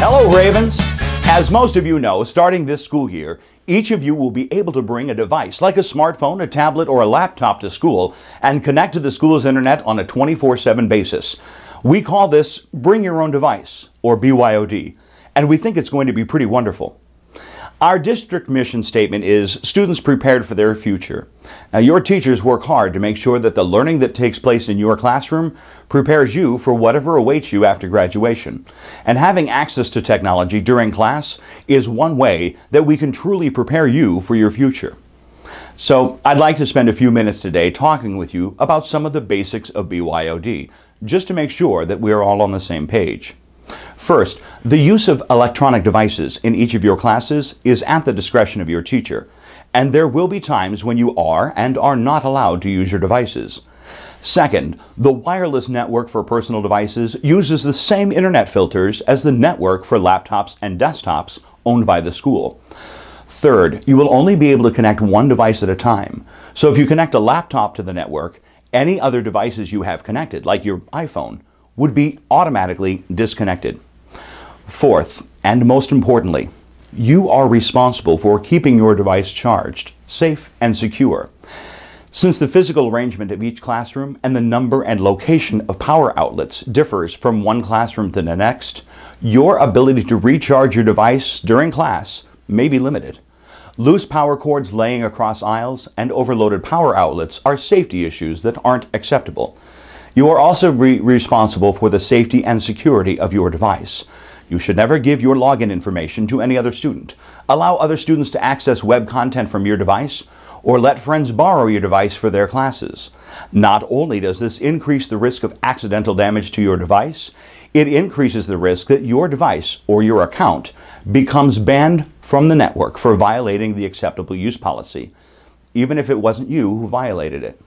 Hello, Ravens. As most of you know, starting this school year, each of you will be able to bring a device like a smartphone, a tablet, or a laptop to school and connect to the school's internet on a 24/7 basis. We call this Bring Your Own Device, or BYOD, and we think it's going to be pretty wonderful. Our district mission statement is students prepared for their future. Now, your teachers work hard to make sure that the learning that takes place in your classroom prepares you for whatever awaits you after graduation. And having access to technology during class is one way that we can truly prepare you for your future. So I'd like to spend a few minutes today talking with you about some of the basics of BYOD, just to make sure that we are all on the same page. First, the use of electronic devices in each of your classes is at the discretion of your teacher, and there will be times when you are and are not allowed to use your devices. Second, the wireless network for personal devices uses the same internet filters as the network for laptops and desktops owned by the school. Third, you will only be able to connect one device at a time. So if you connect a laptop to the network, any other devices you have connected, like your iPhone, would be automatically disconnected. Fourth, and most importantly, you are responsible for keeping your device charged, safe, and secure. Since the physical arrangement of each classroom and the number and location of power outlets differs from one classroom to the next, your ability to recharge your device during class may be limited. Loose power cords laying across aisles and overloaded power outlets are safety issues that aren't acceptable. You are also responsible for the safety and security of your device. You should never give your login information to any other student, allow other students to access web content from your device, or let friends borrow your device for their classes. Not only does this increase the risk of accidental damage to your device, it increases the risk that your device or your account becomes banned from the network for violating the acceptable use policy, even if it wasn't you who violated it.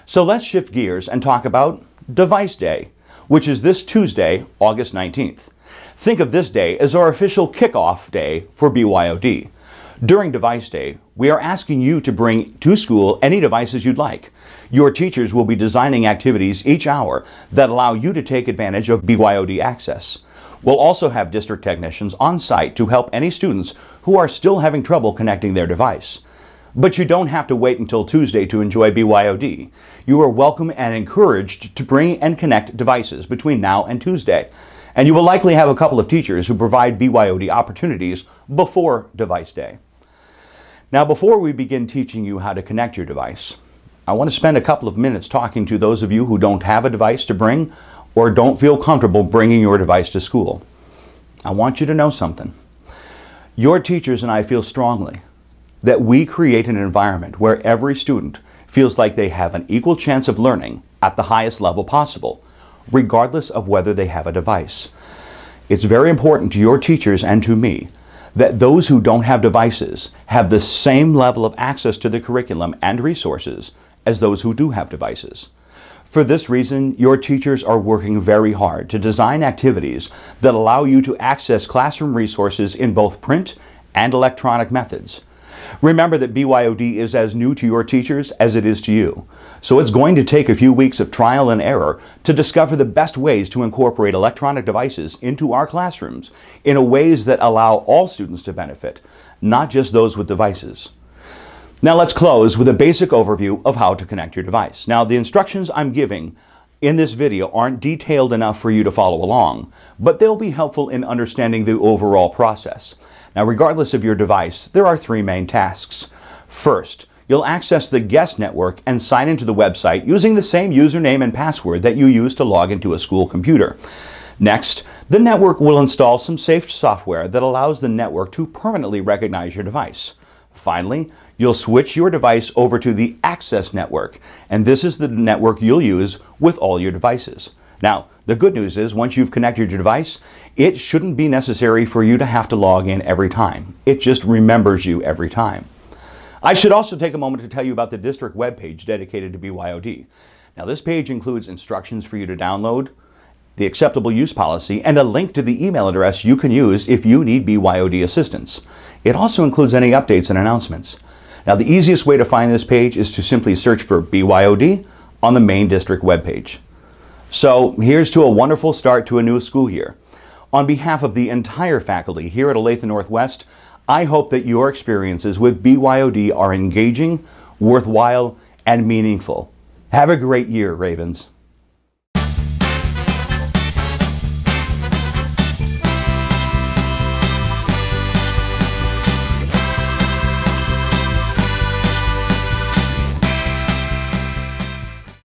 So let's shift gears and talk about Device Day, which is this Tuesday, August 19th. Think of this day as our official kickoff day for BYOD. During Device Day, we are asking you to bring to school any devices you'd like. Your teachers will be designing activities each hour that allow you to take advantage of BYOD access. We'll also have district technicians on site to help any students who are still having trouble connecting their device. But you don't have to wait until Tuesday to enjoy BYOD. You are welcome and encouraged to bring and connect devices between now and Tuesday. And you will likely have a couple of teachers who provide BYOD opportunities before Device Day. Now, before we begin teaching you how to connect your device, I want to spend a couple of minutes talking to those of you who don't have a device to bring or don't feel comfortable bringing your device to school. I want you to know something. Your teachers and I feel strongly that we create an environment where every student feels like they have an equal chance of learning at the highest level possible, regardless of whether they have a device. It's very important to your teachers and to me that those who don't have devices have the same level of access to the curriculum and resources as those who do have devices. For this reason, your teachers are working very hard to design activities that allow you to access classroom resources in both print and electronic methods. Remember that BYOD is as new to your teachers as it is to you, so it's going to take a few weeks of trial and error to discover the best ways to incorporate electronic devices into our classrooms in ways that allow all students to benefit, not just those with devices. Now let's close with a basic overview of how to connect your device. Now, the instructions I'm giving in this video aren't detailed enough for you to follow along, but they'll be helpful in understanding the overall process. Now, regardless of your device, there are three main tasks. First, you'll access the guest network and sign into the website using the same username and password that you use to log into a school computer. Next, the network will install some safe software that allows the network to permanently recognize your device. Finally, you'll switch your device over to the access network, and this is the network you'll use with all your devices. Now, the good news is once you've connected your device, it shouldn't be necessary for you to have to log in every time. It just remembers you every time. I should also take a moment to tell you about the district webpage dedicated to BYOD. Now, this page includes instructions for you to download, the acceptable use policy, and a link to the email address you can use if you need BYOD assistance. It also includes any updates and announcements. Now, the easiest way to find this page is to simply search for BYOD on the main district webpage. So here's to a wonderful start to a new school year. On behalf of the entire faculty here at Olathe Northwest, I hope that your experiences with BYOD are engaging, worthwhile, and meaningful. Have a great year, Ravens.